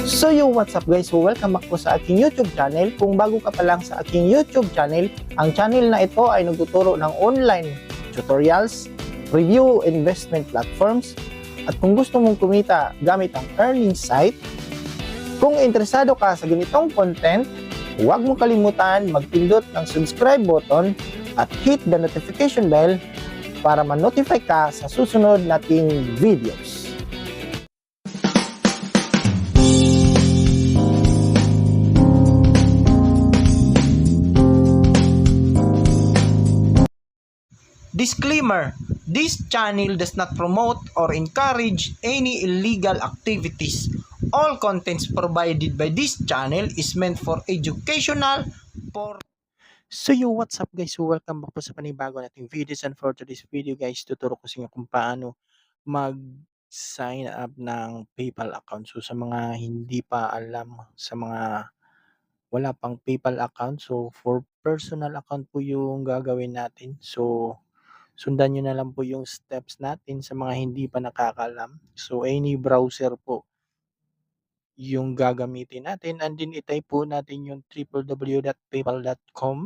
So what's up guys? So welcome back po sa aking YouTube channel. Kung bago ka pa lang sa aking YouTube channel, ang channel na ito ay nagtuturo ng online tutorials, review investment platforms, at kung gusto mong kumita gamit ang earning site, kung interesado ka sa ganitong content, huwag mong kalimutan magpindot ng subscribe button at hit the notification bell para ma-notify ka sa susunod nating videos. Disclaimer: this channel does not promote or encourage any illegal activities. All contents provided by this channel is meant for educational for... So what's up guys? So welcome back po sa panibago nating videos, and for today's video guys, tuturo ko sa inyo kung paano mag-sign up ng PayPal account. So sa mga hindi pa alam, sa mga wala pang PayPal account, so for personal account po yung gagawin natin. So sundan nyo na lang po yung steps natin sa mga hindi pa nakakaalam. So, any browser po yung gagamitin natin, and then itype po natin yung www.paypal.com.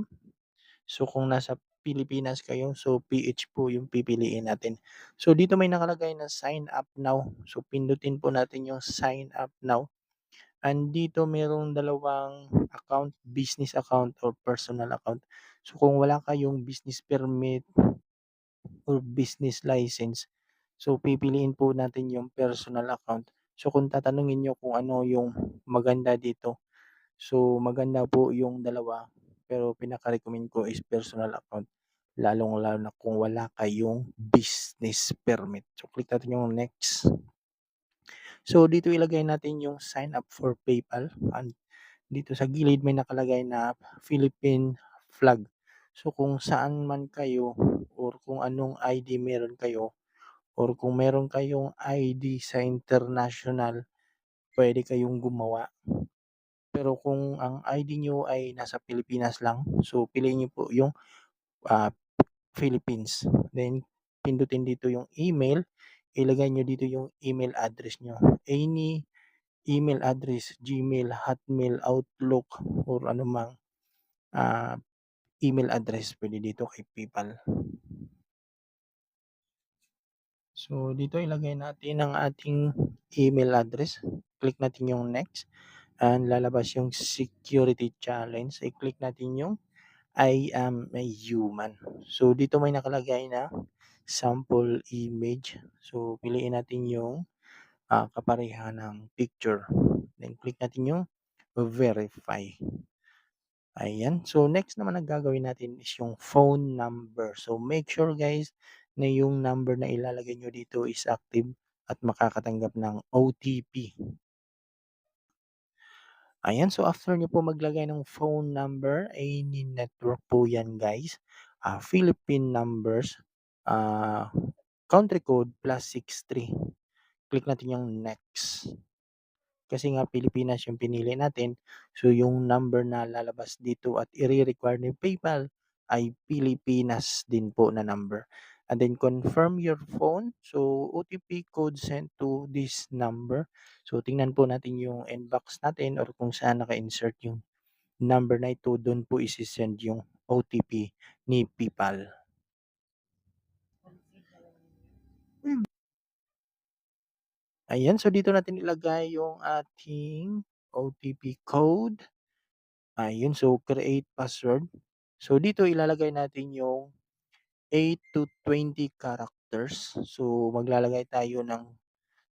So, kung nasa Pilipinas kayo, so PH po yung pipiliin natin. So, dito may nakalagay na sign up now. So, pindutin po natin yung sign up now. And dito merong dalawang account, business account or personal account. So, kung wala kayong business permit or business license, so pipiliin po natin yung personal account. So kung tatanungin nyo kung ano yung maganda dito, so maganda po yung dalawa, pero pinaka-recommend ko is personal account, lalong-lalo na kung wala kayong business permit. So click natin yung next. So dito ilagay natin yung sign up for PayPal, and dito sa gilid may nakalagay na Philippine flag. So kung saan man kayo or kung anong ID meron kayo, or kung meron kayong ID sa international, pwede kayong gumawa. Pero kung ang ID nyo ay nasa Pilipinas lang, so piliin nyo po yung ah, Philippines. Then pindutin dito yung email, ilagay nyo dito yung email address nyo. Any email address, Gmail, Hotmail, Outlook, or anumang ah, email address pwede dito kay PayPal. So, dito ilagay natin ang ating email address. Click natin yung next, and lalabas yung security challenge. I-click natin yung I am a human. So, dito may nakalagay na sample image. So, piliin natin yung kapareha ng picture. Then, click natin yung verify. Ayan. So, next naman na gagawin natin is yung phone number. So, make sure guys na yung number na ilalagay nyo dito is active at makakatanggap ng OTP. Ayan. So, after nyo po maglagay ng phone number, any network po yan guys. Philippine numbers, country code +63. Click natin yung next. Kasi nga Pilipinas yung pinili natin, so yung number na lalabas dito at i-re-require ni PayPal ay Pilipinas din po na number. And then confirm your phone. So OTP code sent to this number. So tingnan po natin yung inbox natin or kung saan naka-insert yung number na ito, doon po isi-send yung OTP ni PayPal. Ayan, so dito natin ilagay yung ating OTP code. Ayun, so create password. So dito ilalagay natin yung 8 to 20 characters. So maglalagay tayo ng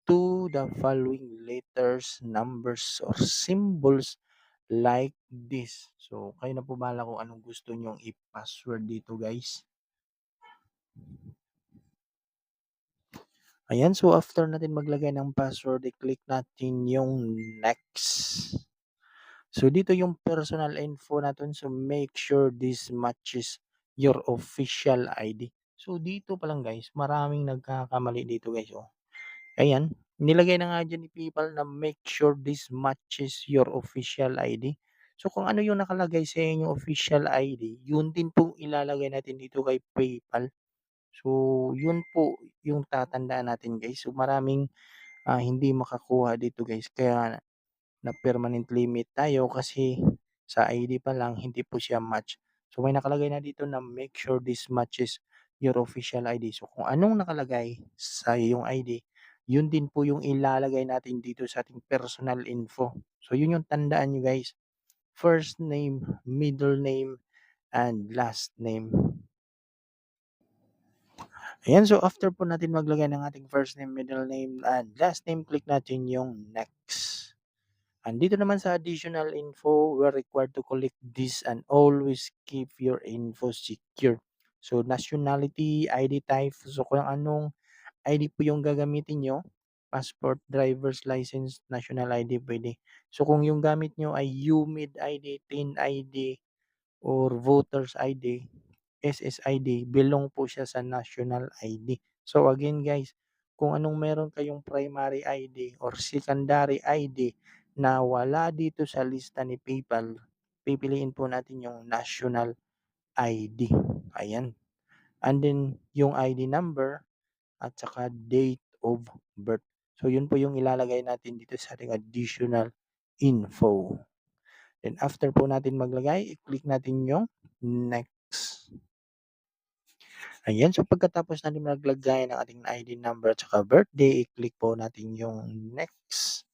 to the following letters, numbers, or symbols like this. So kayo na po bahala kung anong gusto nyong i-password dito guys. Ayan, so after natin maglagay ng password, i-click natin yung next. So dito yung personal info natin, so make sure this matches your official ID. So dito pa lang guys, maraming nagkakamali dito guys. Oh. Ayan, nilagay na nga dyan ni PayPal na make sure this matches your official ID. So kung ano yung nakalagay sa inyong official ID, yun din pong ilalagay natin dito kay PayPal. So yun po yung tatandaan natin guys. So maraming hindi makakuha dito guys. Kaya na permanent limit tayo kasi sa ID pa lang hindi po siya match. So may nakalagay na dito na make sure this matches your official ID. So kung anong nakalagay sa iyong ID, yun din po yung ilalagay natin dito sa ating personal info. So yun yung tandaan nyo guys. First name, middle name, and last name. Ayan, so after po natin maglagay ng ating first name, middle name, and last name, click natin yung next. And dito naman sa additional info, we're required to collect this and always keep your info secure. So nationality, ID type, so kung anong ID po yung gagamitin nyo, passport, driver's license, national ID pwede. So kung yung gamit nyo ay UMID ID, TIN ID, or voter's ID, SSID, belong po siya sa national ID. So again guys, kung anong meron kayong primary ID or secondary ID na wala dito sa lista ni PayPal, pipiliin po natin yung national ID. Ayan. And then yung ID number at saka date of birth. So yun po yung ilalagay natin dito sa ating additional info. Then after po natin maglagay, i-click natin yung next. Ayan, so pagkatapos natin maglagay ng ating ID number at saka birthday, i-click po natin yung next.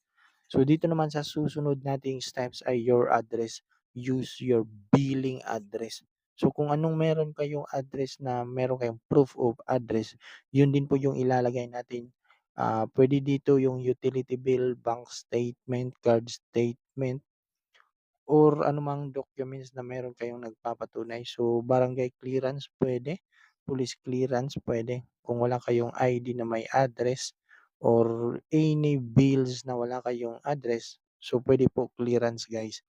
So dito naman sa susunod nating steps ay your address, use your billing address. So kung anong meron kayong address na meron kayong proof of address, yun din po yung ilalagay natin. Pwede dito yung utility bill, bank statement, card statement, or anumang documents na meron kayong nagpapatunay. So, barangay clearance pwede, police clearance pwede, kung wala kayong ID na may address or any bills na wala kayong address, so pwede po clearance guys.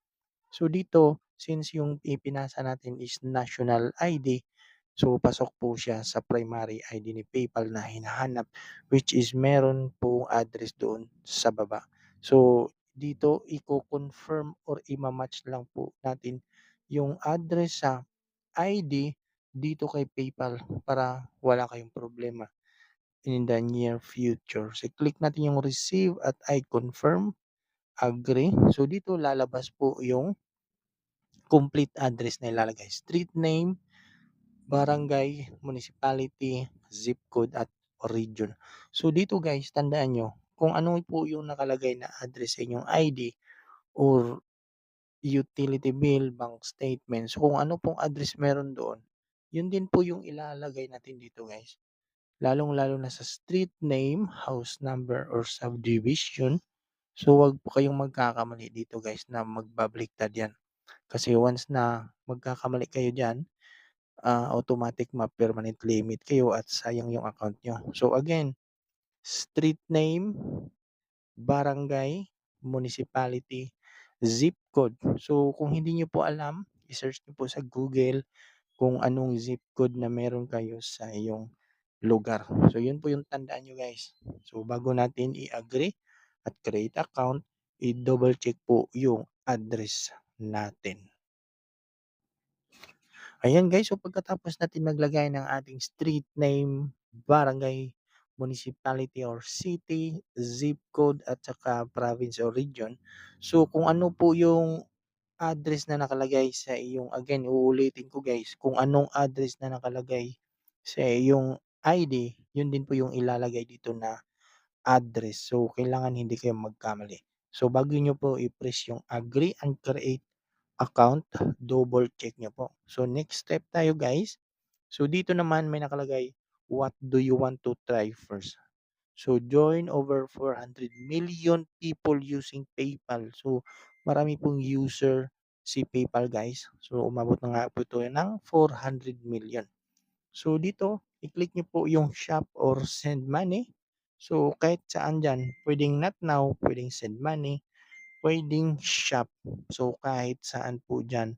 So dito, since yung ipinasa natin is national ID, so pasok po siya sa primary ID ni PayPal na hinahanap, which is meron pong address doon sa baba. So dito iko-confirm or ima-match lang po natin yung address sa ID dito kay PayPal para wala kayong problema in the near future. So click natin yung receive at I confirm, agree. So dito lalabas po yung complete address na ilalagay. Street name, barangay, municipality, zip code at region. So dito guys, tandaan nyo, kung ano po yung nakalagay na address sa inyong ID or utility bill, bank statement. So kung ano pong address meron doon, yun din po yung ilalagay natin dito guys. Lalong-lalo na sa street name, house number, or subdivision. So wag po kayong magkakamali dito guys na magbabaliktad yan. Kasi once na magkakamali kayo diyan, automatic ma-permanent limit kayo at sayang yung account niyo. So again, street name, barangay, municipality, zip code. So kung hindi niyo po alam, i-search niyo po sa Google kung anong zip code na meron kayo sa iyong lugar. So yun po yung tandaan niyo guys. So bago natin i-agree at create account, i-double check po yung address natin. Ayan guys, so pagkatapos natin maglagay ng ating street name, barangay, municipality or city, zip code at saka province or region. So kung ano po yung address na nakalagay sa iyong, again uulitin ko guys, kung anong address na nakalagay sa iyong ID, yun din po yung ilalagay dito na address. So kailangan hindi kayo magkamali. So bago nyo po i-press yung agree and create account, double check nyo po. So next step tayo guys. So dito naman may nakalagay, what do you want to try first? So join over 400 million people using PayPal. So marami pong user si PayPal guys. So umabot na nga po ito ng 400 million. So dito, i-click nyo po yung shop or send money. So kahit saan dyan, pwedeng not now, pwedeng send money, pwedeng shop. So kahit saan po dyan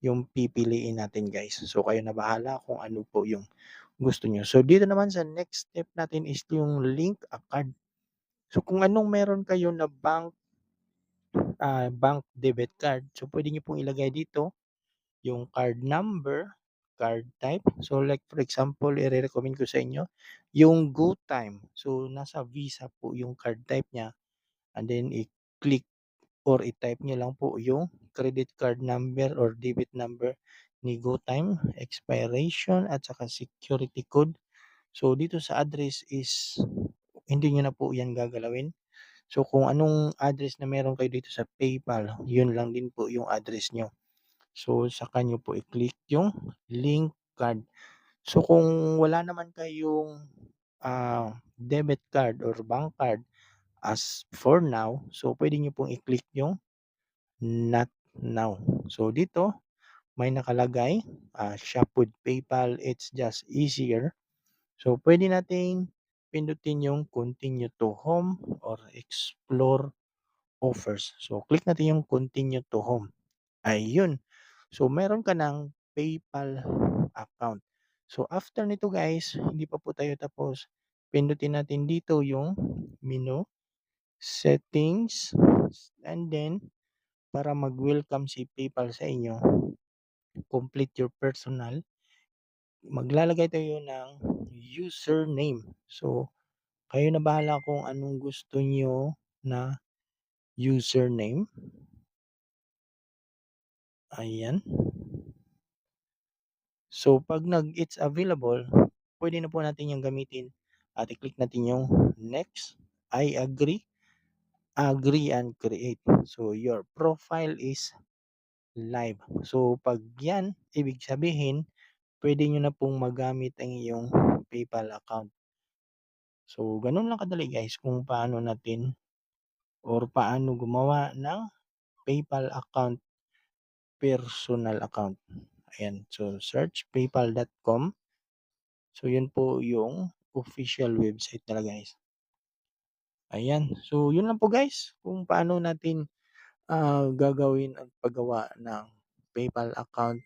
yung pipiliin natin guys. So kayo na bahala kung ano po yung gusto nyo. So dito naman sa next step natin is yung link a card. So kung anong meron kayo na bank debit card, so pwede nyo pong ilagay dito yung card number, card type. So like for example, i-recommend ko sa inyo yung GoTime. So nasa Visa po yung card type niya and then i-click or i-type niyo lang po yung credit card number or debit number ni GoTyme, expiration at saka security code. So, dito sa address is hindi niyo na po 'yan gagalawin. So, kung anong address na meron kayo dito sa PayPal, yun lang din po yung address niyo. So, saka niyo po i-click yung link card. So, kung wala naman kayong, debit card or bank card as for now, so puwede niyo pong i-click yung not now. So, dito may nakalagay, shop with PayPal, it's just easier. So, puwede nating pindutin yung continue to home or explore offers. So, click natin yung continue to home. Ayun. So, meron ka ng PayPal account. So, after nito guys, hindi pa po tayo tapos. Pindutin natin dito yung menu, settings, and then para mag-welcome si PayPal sa inyo, complete your personal, maglalagay tayo ng username. So, kayo na bahala kung anong gusto niyo na username. Ayan. So, 'pag it's available, pwede na po natin 'yang gamitin at i-click natin yung next, I agree and create. So, your profile is live. So, 'pag 'yan, ibig sabihin pwede niyo na pong magamit ang iyong PayPal account. So, gano'n lang kadali guys kung paano natin or paano gumawa ng PayPal account, personal account. Ayan, so search paypal.com. So, yun po yung official website nila guys. Ayan, so yun lang po guys kung paano natin, gagawin ang paggawa ng PayPal account.